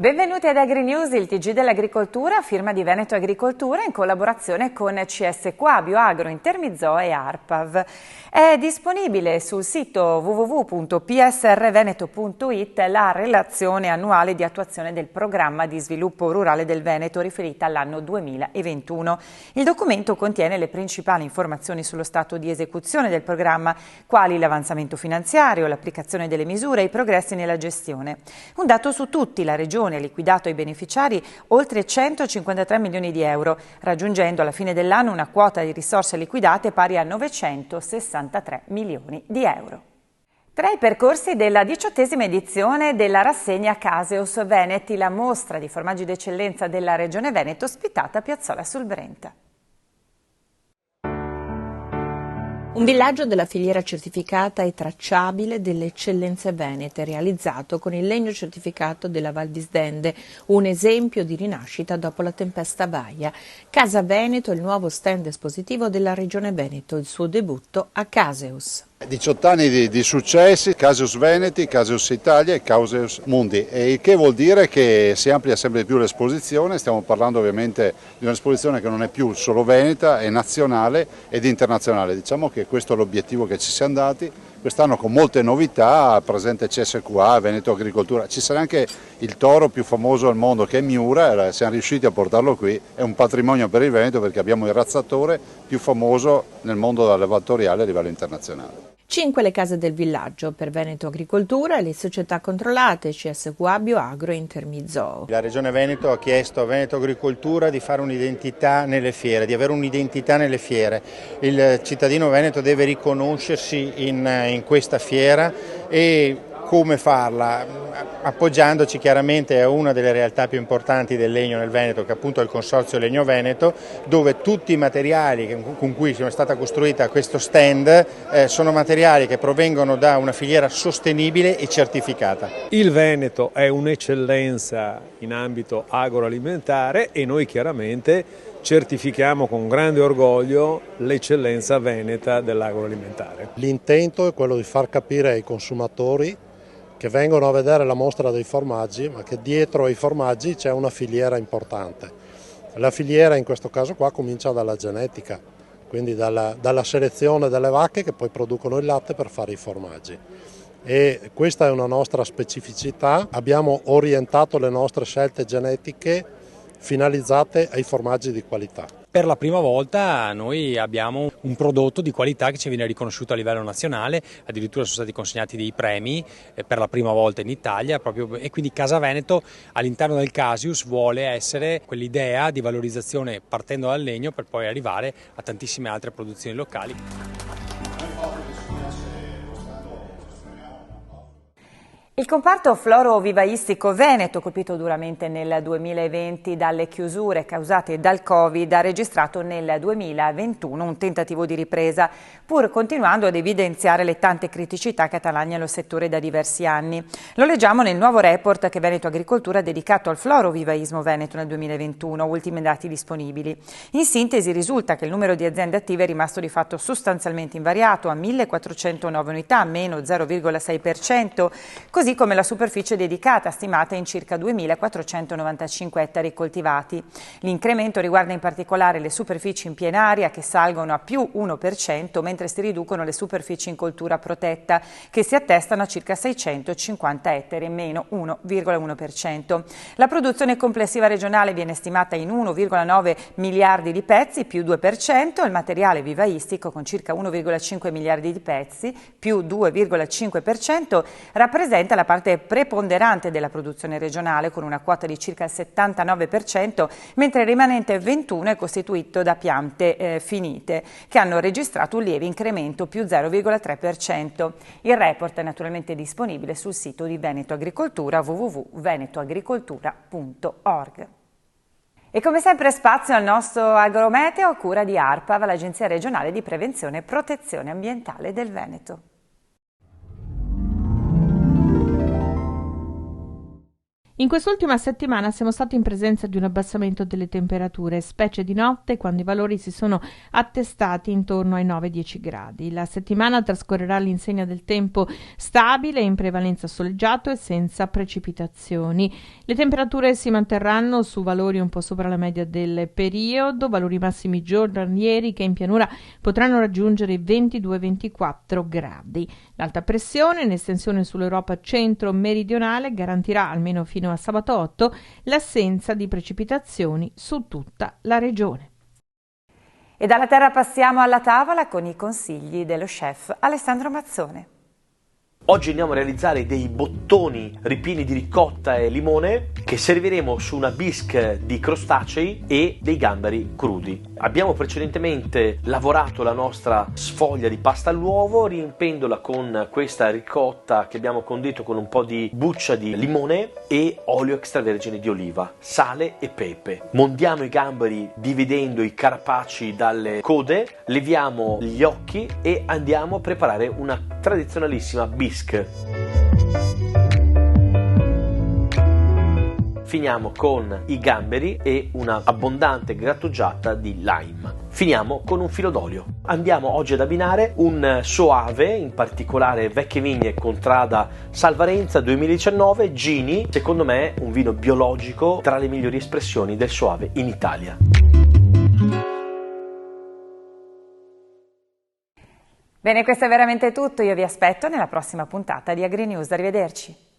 Benvenuti ad AgriNews, il TG dell'agricoltura a firma di Veneto Agricoltura in collaborazione con CSQA, Bioagro, Intermizzo e ARPAV. È disponibile sul sito www.psrveneto.it la relazione annuale di attuazione del programma di sviluppo rurale del Veneto riferita all'anno 2021. Il documento contiene le principali informazioni sullo stato di esecuzione del programma, quali l'avanzamento finanziario, l'applicazione delle misure e i progressi nella gestione. Un dato su tutti: la Regione ha liquidato ai beneficiari oltre 153 milioni di euro, raggiungendo alla fine dell'anno una quota di risorse liquidate pari a 963 milioni di euro. Tra i percorsi della 18ª edizione della rassegna Caseus Veneti, la mostra di formaggi d'eccellenza della Regione Veneto ospitata a Piazzola sul Brenta. Un villaggio della filiera certificata e tracciabile delle eccellenze venete, realizzato con il legno certificato della Val d'Isdende, un esempio di rinascita dopo la tempesta Vaia. Casa Veneto è il nuovo stand espositivo della Regione Veneto, il suo debutto a Caseus. 18 anni di successi, Caseus Veneti, Caseus Italia e Caseus Mundi, il che vuol dire che si amplia sempre di più l'esposizione. Stiamo parlando ovviamente di un'esposizione che non è più solo veneta, è nazionale ed internazionale. Diciamo che questo è l'obiettivo che ci siamo dati. Quest'anno con molte novità, presente CSQA, Veneto Agricoltura, ci sarà anche il toro più famoso al mondo che è Miura, siamo riusciti a portarlo qui, è un patrimonio per il Veneto perché abbiamo il razzatore più famoso nel mondo allevatoriale a livello internazionale. 5 le case del villaggio per Veneto Agricoltura e le società controllate CSQA, Bioagro e Intermizzo. La Regione Veneto ha chiesto a Veneto Agricoltura di fare un'identità nelle fiere, di avere un'identità nelle fiere. Il cittadino veneto deve riconoscersi in questa fiera e come farla? Appoggiandoci chiaramente a una delle realtà più importanti del legno nel Veneto, che appunto è il Consorzio Legno Veneto, dove tutti i materiali con cui è stata costruita questo stand sono materiali che provengono da una filiera sostenibile e certificata. Il Veneto è un'eccellenza in ambito agroalimentare e noi chiaramente certifichiamo con grande orgoglio l'eccellenza veneta dell'agroalimentare. L'intento è quello di far capire ai consumatori che vengono a vedere la mostra dei formaggi, ma che dietro ai formaggi c'è una filiera importante. La filiera in questo caso qua comincia dalla genetica, quindi dalla selezione delle vacche che poi producono il latte per fare i formaggi. E questa è una nostra specificità. Abbiamo orientato le nostre scelte genetiche finalizzate ai formaggi di qualità. Per la prima volta noi abbiamo un prodotto di qualità che ci viene riconosciuto a livello nazionale, addirittura sono stati consegnati dei premi per la prima volta in Italia, e quindi Casa Veneto all'interno del Caseus vuole essere quell'idea di valorizzazione partendo dal legno per poi arrivare a tantissime altre produzioni locali. Il comparto florovivaistico veneto, colpito duramente nel 2020 dalle chiusure causate dal Covid, ha registrato nel 2021 un tentativo di ripresa, pur continuando ad evidenziare le tante criticità che attanagliano il settore da diversi anni. Lo leggiamo nel nuovo report che Veneto Agricoltura ha dedicato al florovivaismo veneto nel 2021, ultimi dati disponibili. In sintesi risulta che il numero di aziende attive è rimasto di fatto sostanzialmente invariato a 1.409 unità, meno 0,6%, così come la superficie dedicata, stimata in circa 2.495 ettari coltivati. L'incremento riguarda in particolare le superfici in pienaria, che salgono a più 1%, mentre si riducono le superfici in coltura protetta, che si attestano a circa 650 ettari, meno 1,1%. La produzione complessiva regionale viene stimata in 1,9 miliardi di pezzi, più 2%, il materiale vivaistico, con circa 1,5 miliardi di pezzi, più 2,5%, rappresenta la parte preponderante della produzione regionale, con una quota di circa il 79%, mentre il rimanente 21% è costituito da piante finite, che hanno registrato un lieve incremento, più 0,3%. Il report è naturalmente disponibile sul sito di Veneto Agricoltura, www.venetoagricoltura.org. E come sempre spazio al nostro agrometeo a cura di ARPAV, l'Agenzia regionale di prevenzione e protezione ambientale del Veneto. In quest'ultima settimana siamo stati in presenza di un abbassamento delle temperature, specie di notte quando i valori si sono attestati intorno ai 9-10 gradi. La settimana trascorrerà all'insegna del tempo stabile, in prevalenza soleggiato e senza precipitazioni. Le temperature si manterranno su valori un po' sopra la media del periodo, valori massimi giornalieri che in pianura potranno raggiungere i 22-24 gradi. L'alta pressione in estensione sull'Europa centro-meridionale garantirà, almeno fino a sabato 8, l'assenza di precipitazioni su tutta la regione. E dalla terra passiamo alla tavola con i consigli dello chef Alessandro Mazzone. Oggi andiamo a realizzare dei bottoni ripieni di ricotta e limone che serviremo su una bisque di crostacei e dei gamberi crudi. Abbiamo precedentemente lavorato la nostra sfoglia di pasta all'uovo riempendola con questa ricotta che abbiamo condito con un po' di buccia di limone e olio extravergine di oliva, sale e pepe. Mondiamo i gamberi dividendo i carapaci dalle code, leviamo gli occhi e andiamo a preparare una tradizionalissima bisque. Finiamo con i gamberi e una abbondante grattugiata di lime. Finiamo con un filo d'olio. Andiamo oggi ad abbinare un Soave, in particolare Vecchie Vigne Contrada Salvarenza 2019 Gini, secondo me un vino biologico tra le migliori espressioni del Soave in Italia. Bene, questo è veramente tutto. Io vi aspetto nella prossima puntata di AgriNews. Arrivederci.